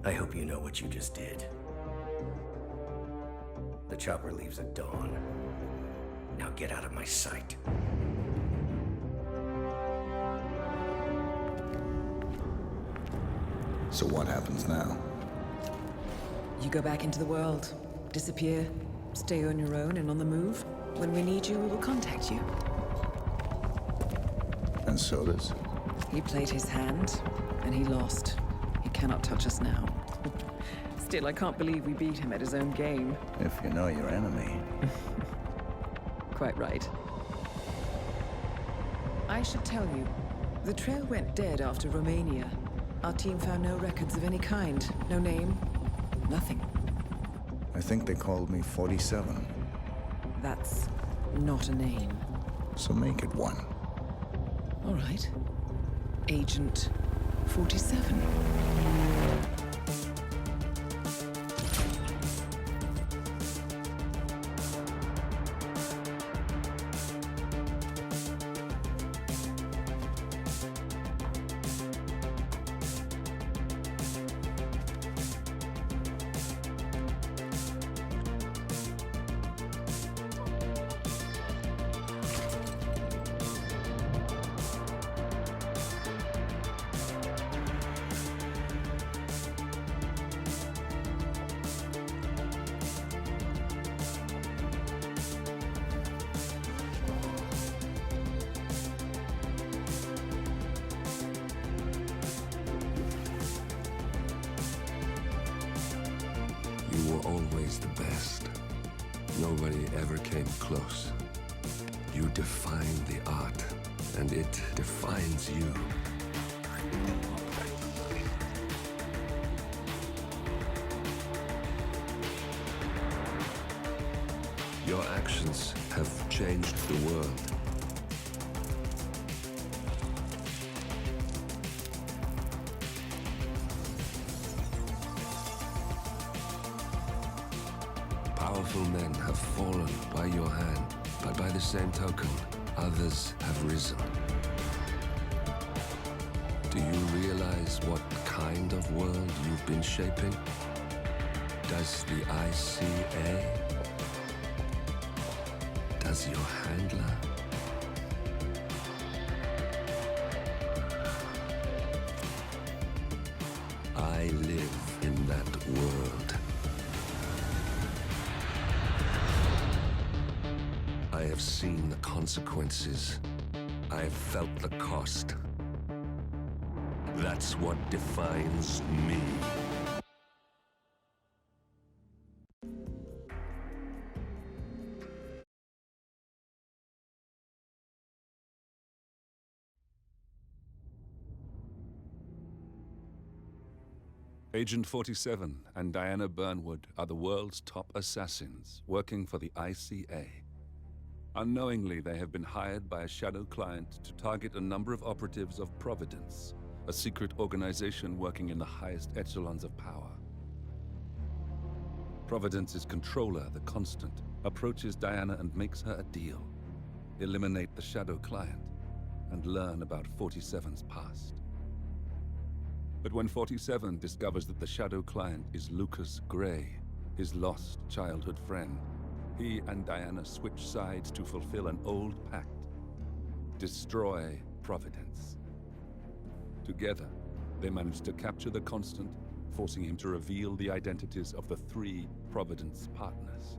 I hope you know what you just did. The chopper leaves at dawn. Now get out of my sight. So what happens now? You go back into the world, disappear, stay on your own and on the move. When we need you, we will contact you. And so does? He played his hand, and he lost. He cannot touch us now. Still, I can't believe we beat him at his own game. If you know your enemy. Quite right. I should tell you, the trail went dead after Romania. Our team found no records of any kind. No name, nothing. I think they called me 47. That's not a name. So make it one. All right. Agent 47. You were always the best. Nobody ever came close. You define the art, and it defines you. Your actions have changed the world. Powerful men have fallen by your hand, but by the same token, others have risen. Do you realize what kind of world you've been shaping? Does the ICA? Does your handler? I live in that world. I have seen the consequences. I have felt the cost. That's what defines me. Agent 47 and Diana Burnwood are the world's top assassins working for the ICA. Unknowingly, they have been hired by a shadow client to target a number of operatives of Providence, a secret organization working in the highest echelons of power. Providence's controller, the Constant, approaches Diana and makes her a deal. Eliminate the shadow client and learn about 47's past. But when 47 discovers that the shadow client is Lucas Gray, his lost childhood friend, he and Diana switch sides to fulfill an old pact: destroy Providence. Together, they manage to capture the Constant, forcing him to reveal the identities of the 3 Providence partners.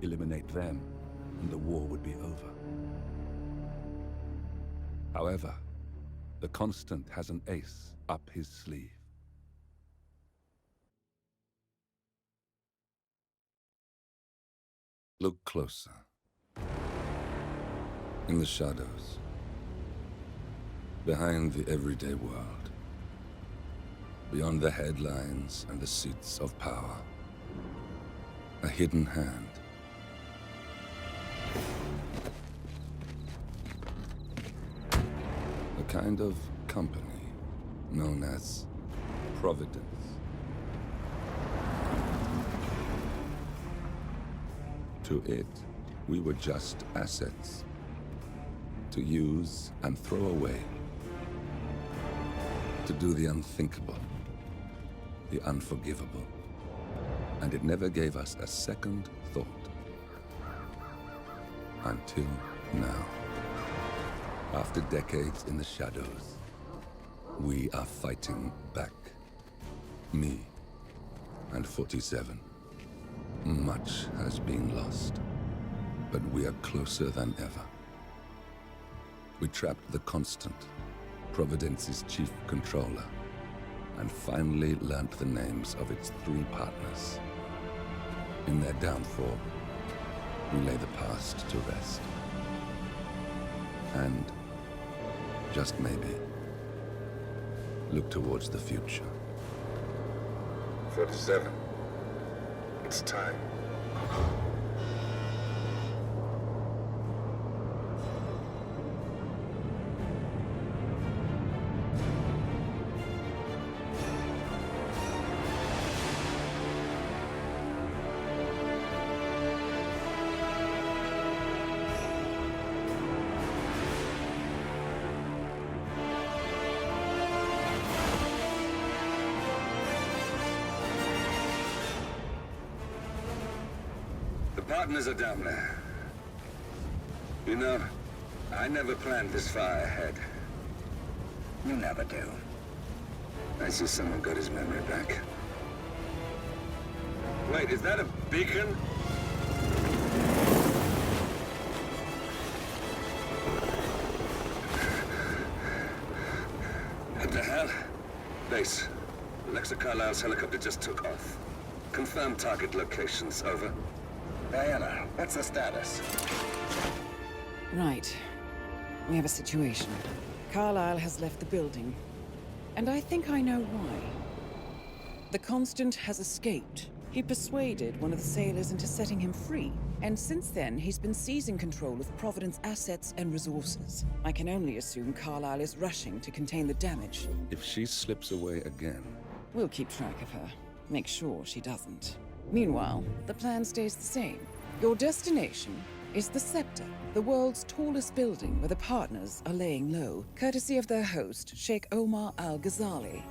Eliminate them, and the war would be over. However, the Constant has an ace up his sleeve. Look closer. In the shadows. Behind the everyday world. Beyond the headlines and the seats of power. A hidden hand. A kind of company known as Providence. To it, we were just assets. To use and throw away. To do the unthinkable. the unforgivable. And it never gave us a second thought. Until now. After decades in the shadows, we are fighting back. Me and 47. Much has been lost, but we are closer than ever. We trapped the Constant, Providence's chief controller, and finally learnt the names of its 3 partners. In their downfall, we lay the past to rest. And, just maybe, look towards the future. 47. It's time. The partners are down there. You know, I never planned this far ahead. You never do. I see someone got his memory back. Wait, is that a beacon? What the hell? Base. Alexa Carlisle's helicopter just took off. Confirm target locations, over. Diana, what's the status? Right. We have a situation. Carlisle has left the building. And I think I know why. The Constant has escaped. He persuaded one of the sailors into setting him free. And since then, he's been seizing control of Providence assets and resources. I can only assume Carlisle is rushing to contain the damage. If she slips away again, We'll keep track of her. Make sure she doesn't. Meanwhile, the plan stays the same. Your destination is the Scepter, the world's tallest building where the partners are laying low, courtesy of their host, Sheikh Omar Al-Ghazali.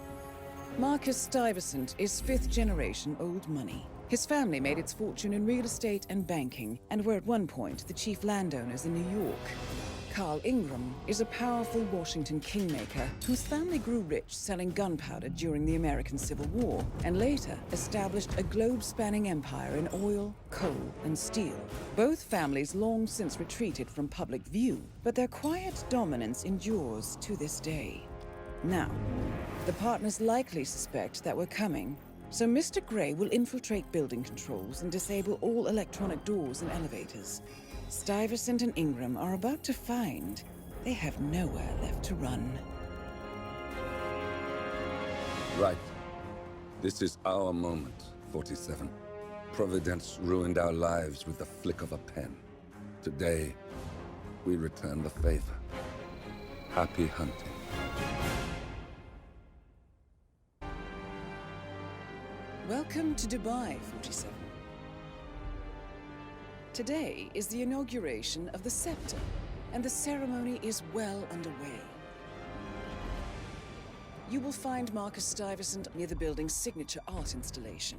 Marcus Stuyvesant is 5th generation old money. His family made its fortune in real estate and banking, and were at one point the chief landowners in New York. Carl Ingram is a powerful Washington kingmaker whose family grew rich selling gunpowder during the American Civil War, and later established a globe-spanning empire in oil, coal, and steel. Both families long since retreated from public view, but their quiet dominance endures to this day. Now, the partners likely suspect that we're coming, so Mr. Grey will infiltrate building controls and disable all electronic doors and elevators. Stuyvesant and Ingram are about to find they have nowhere left to run. right. This is our moment, 47. Providence ruined our lives with the flick of a pen. Today, we return the favor. Happy hunting. Welcome to Dubai, 47. Today is the inauguration of the Scepter, and the ceremony is well underway. You will find Marcus Stuyvesant near the building's signature art installation,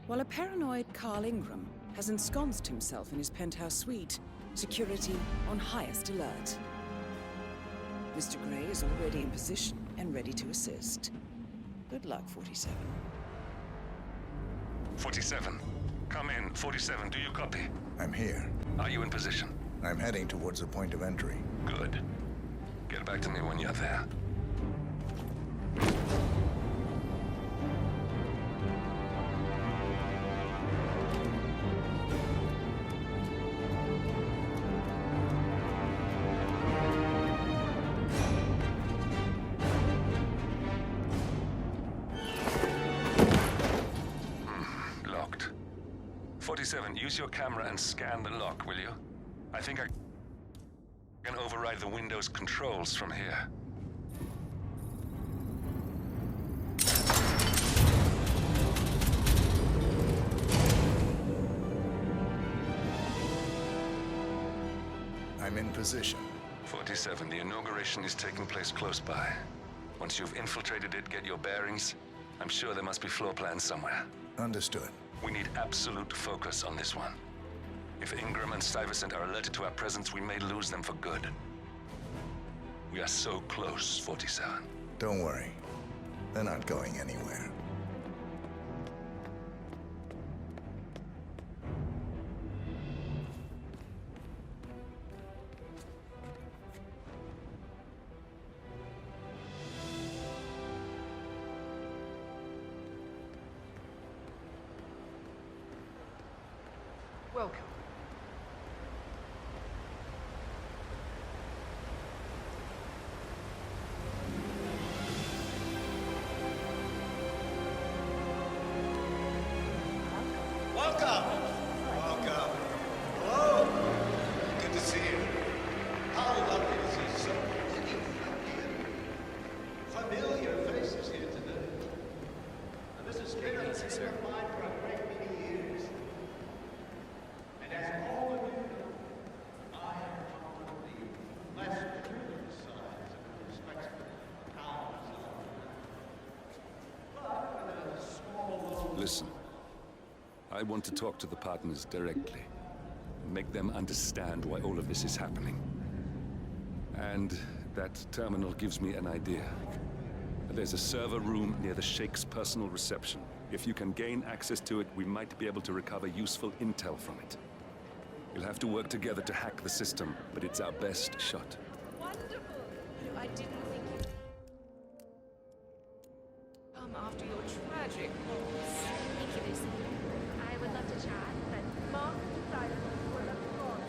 while a paranoid Carl Ingram has ensconced himself in his penthouse suite, security on highest alert. Mr. Grey is already in position and ready to assist. Good luck, 47. 47. Come in. 47, do you copy? I'm here. Are you in position? I'm heading towards the point of entry. Good. Get back to me when you're there. Locked. 47, use your camera and scan the lock, will you? I think I can override the Windows controls from here. I'm in position. 47, the inauguration is taking place close by. Once you've infiltrated it, get your bearings. I'm sure there must be floor plans somewhere. Understood. We need absolute focus on this one. If Ingram and Stuyvesant are alerted to our presence, we may lose them for good. We are so close, 47. Don't worry. They're not going anywhere. Welcome. Welcome! Welcome. Hello! Good to see you. How lovely to see so many familiar faces here today. Now, this has been a sir. For a great many years. And as all of you know, I am one of the less brilliant sides of the respectable powers of but with a small Listen. I want to talk to the partners directly. Make them understand why all of this is happening. And that terminal gives me an idea. There's a server room near the Sheikh's personal reception. If you can gain access to it, we might be able to recover useful intel from it. We'll have to work together to hack the system, but it's our best shot. Wonderful! I didn't think you'd come after your tragic loss. Thank you, Lucy. I would love to chat, but Mark decided to pull up the phone.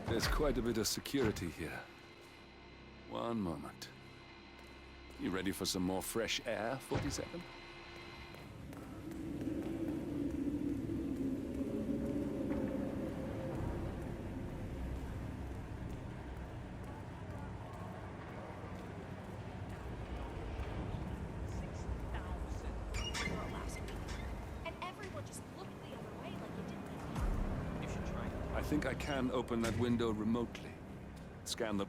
There's quite a bit of security here. One moment. You ready for some more fresh air, 47? And everyone just looked the other way like it didn't. You should try it. I think I can open that window remotely. Scan the...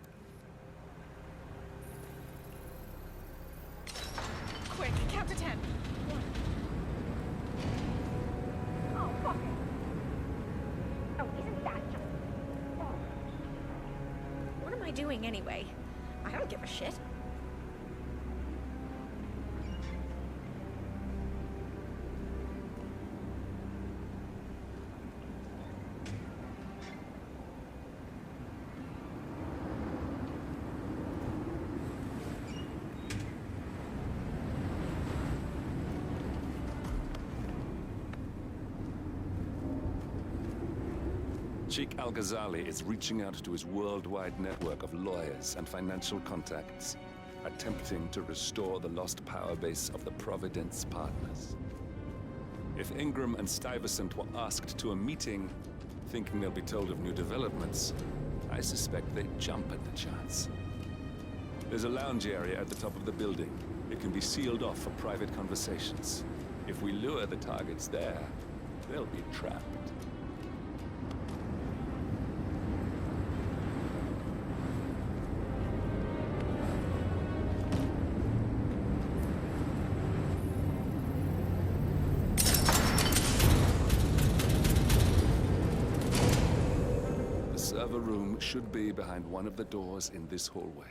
Quick, count to 10. Oh, fuck it. Oh, isn't that just... Oh. What am I doing anyway? I don't give a shit. Sheikh Al-Ghazali is reaching out to his worldwide network of lawyers and financial contacts, attempting to restore the lost power base of the Providence partners. If Ingram and Stuyvesant were asked to a meeting, thinking they'll be told of new developments, I suspect they'd jump at the chance. There's a lounge area at the top of the building. It can be sealed off for private conversations. If we lure the targets there, they'll be trapped. server room should be behind one of the doors in this hallway.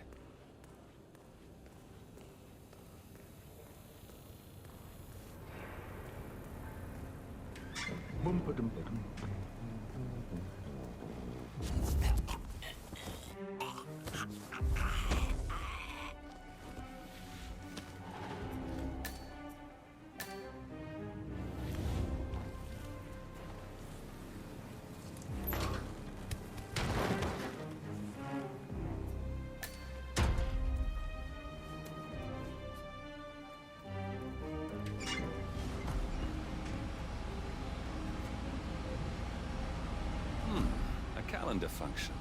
Calendar function.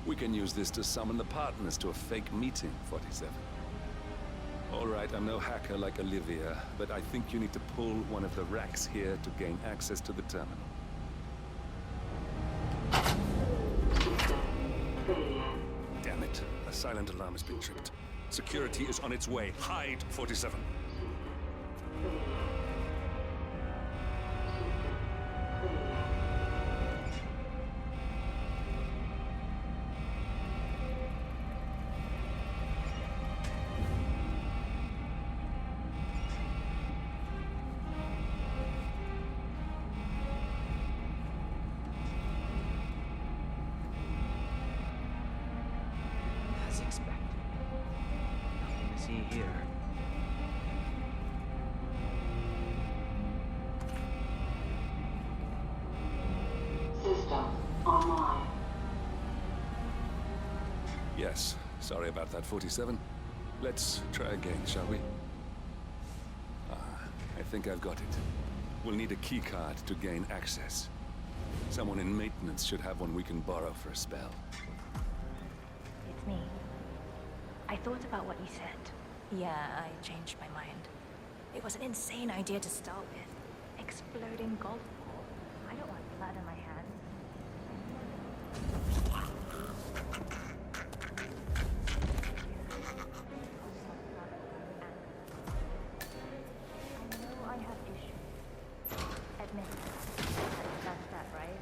We can use this to summon the partners to a fake meeting, 47. All right, I'm no hacker like Olivia, but I think you need to pull one of the racks here to gain access to the terminal. Damn it. A silent alarm has been tripped. Security is on its way. Hide, 47. As expected. Nothing to see here. System online. Yes, sorry about that, 47. Let's try again, shall we? I think I've got it. We'll need a keycard to gain access. Someone in maintenance should have one we can borrow for a spell. It's me. I thought about what you said. Yeah, I changed my mind. It was an insane idea to start with. Exploding golf ball. I don't want blood on my hands. I know I have issues. Admit it. That's that, right?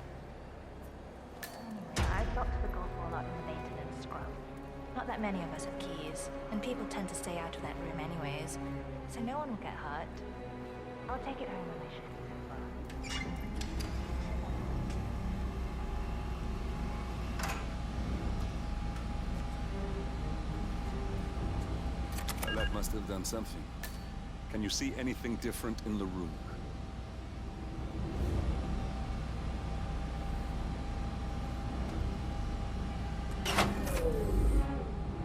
Anyway, I've locked the golf ball up in the maintenance scrub. Not that many of us have keys, and people tend to stay out of that room anyways, so no one will get hurt. I'll take it home when my shift is over. Well, that must have done something. Can you see anything different in the room?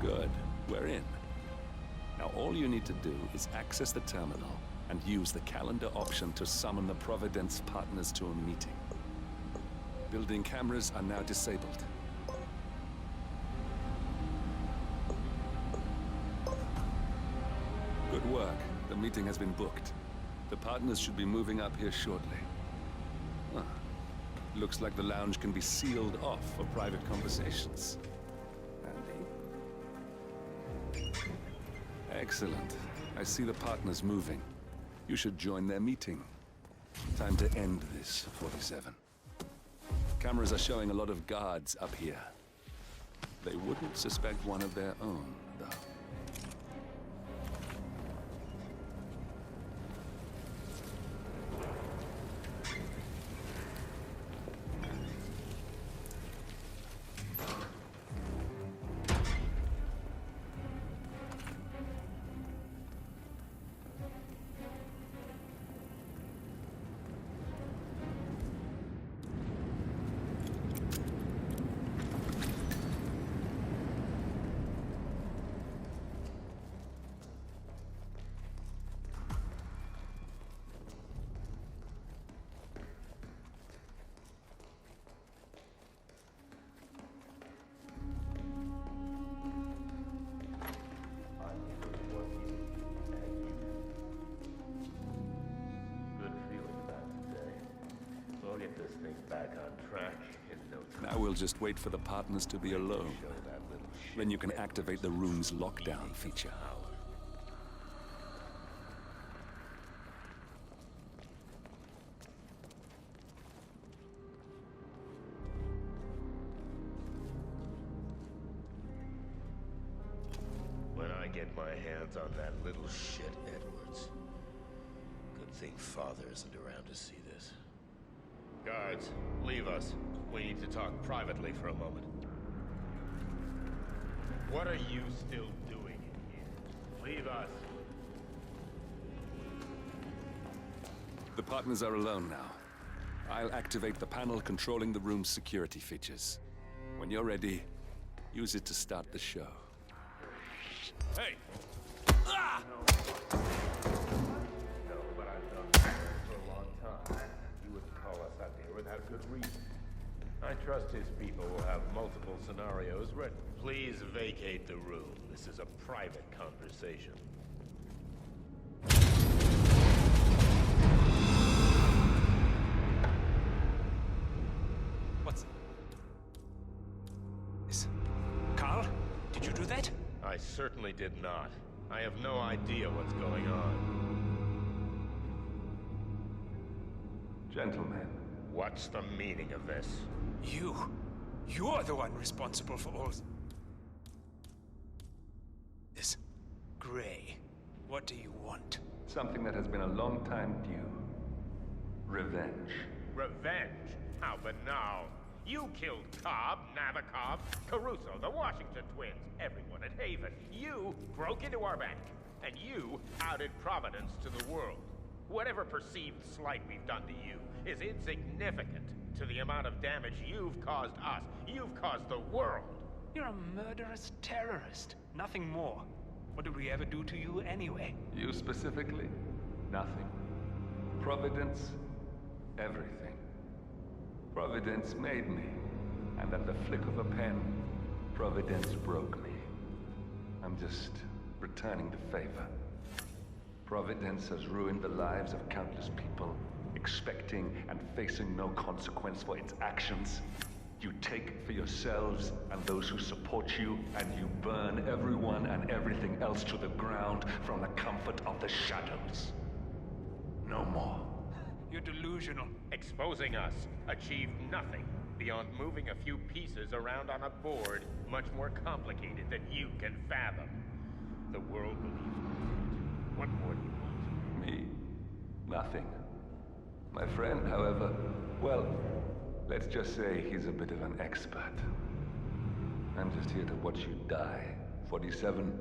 Good. We're in. Now all you need to do is access the terminal and use the calendar option to summon the Providence partners to a meeting. Building cameras are now disabled. Good work. The meeting has been booked. The partners should be moving up here shortly. Huh. Looks like the lounge can be sealed off for private conversations. Handy. Excellent. I see the partners moving. You should join their meeting. Time to end this, 47. Cameras are showing a lot of guards up here. They wouldn't suspect one of their own, though. Now we'll just wait for the partners to be alone. Then you can activate the room's lockdown feature. get my hands on that little shit, Edwards. Good thing Father isn't around to see this. Guards, leave us. We need to talk privately for a moment. What are you still doing in here? Leave us. The partners are alone now. I'll activate the panel controlling the room's security features. When you're ready, use it to start the show. Hey! Ah! No, but I've done this for a long time. You wouldn't call us out here without good reason. I trust his people will have multiple scenarios ready. Please vacate the room. This is a private conversation. What's... Carl? Did you do that? I certainly did not. I have no idea what's going on. Gentlemen. What's the meaning of this? You're the one responsible for all this. Gray, what do you want? Something that has been a long time due. Revenge. Revenge? How banal. You killed Cobb, Nabokov, Caruso, the Washington twins, everyone at Haven. You broke into our bank, and you outed Providence to the world. Whatever perceived slight we've done to you is insignificant to the amount of damage you've caused us. You've caused the world. You're a murderous terrorist. Nothing more. What did we ever do to you anyway? You specifically? Nothing. Providence? Everything. Providence made me, and at the flick of a pen, Providence broke me. I'm just returning the favor. Providence has ruined the lives of countless people, expecting and facing no consequence for its actions. You take for yourselves and those who support you, and you burn everyone and everything else to the ground from the comfort of the shadows. No more. You're delusional. Exposing us achieved nothing beyond moving a few pieces around on a board much more complicated than you can fathom. The world believes me. What more do you want? Me? Nothing. My friend, however, well, let's just say he's a bit of an expert. I'm just here to watch you die. 47.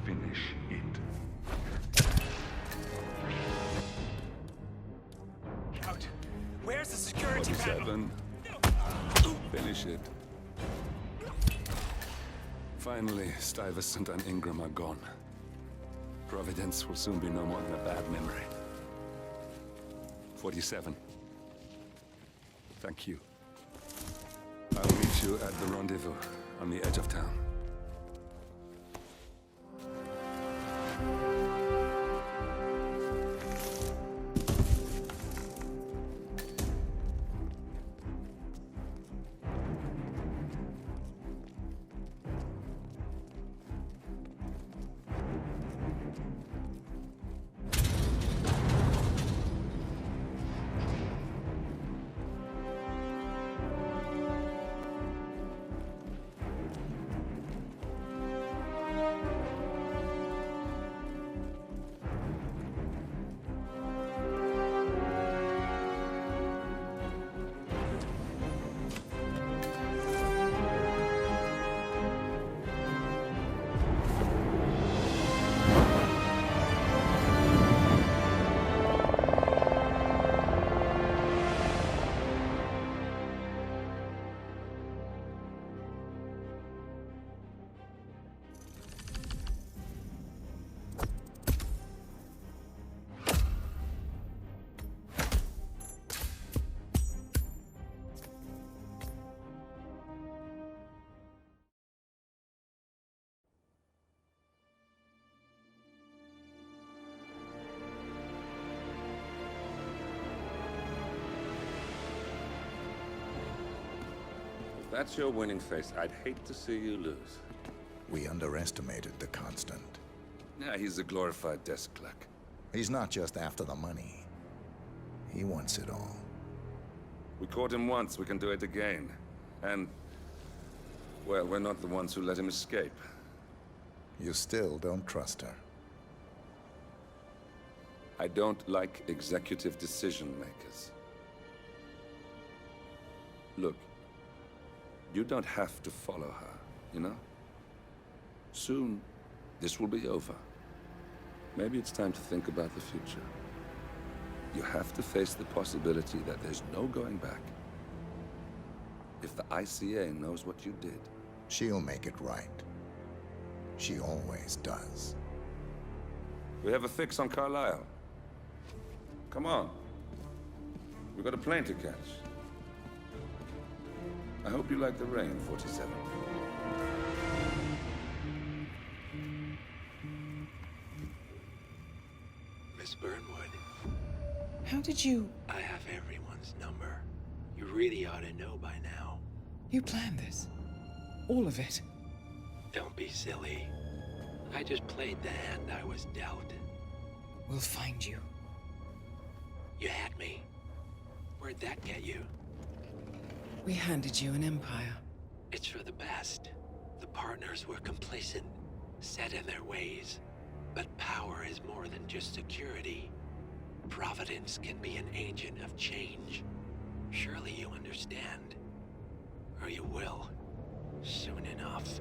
Finish it. Out. Where's the security panel? 47. Finish it. Finally, Stuyvesant and Ingram are gone. Providence will soon be no more than a bad memory. 47. Thank you. I'll meet you at the rendezvous on the edge of town. If that's your winning face, I'd hate to see you lose. We underestimated the Constant. Yeah, he's a glorified desk clerk. He's not just after the money. He wants it all. We caught him once, we can do it again. And, well, we're not the ones who let him escape. You still don't trust her. I don't like executive decision makers. Look, you don't have to follow her, you know? Soon, this will be over. Maybe it's time to think about the future. You have to face the possibility that there's no going back. If the ICA knows what you did... She'll make it right. She always does. We have a fix on Carlisle. Come on. We've got a plane to catch. I hope you like the rain, 47. Miss Burnwood. How did you... I have everyone's number. You really ought to know by now. You planned this? All of it? Don't be silly. I just played the hand I was dealt. We'll find you. You had me. Where'd that get you? We handed you an empire. It's for the best. The partners were complacent, set in their ways. But power is more than just security. Providence can be an agent of change. Surely you understand. Or you will. Soon enough.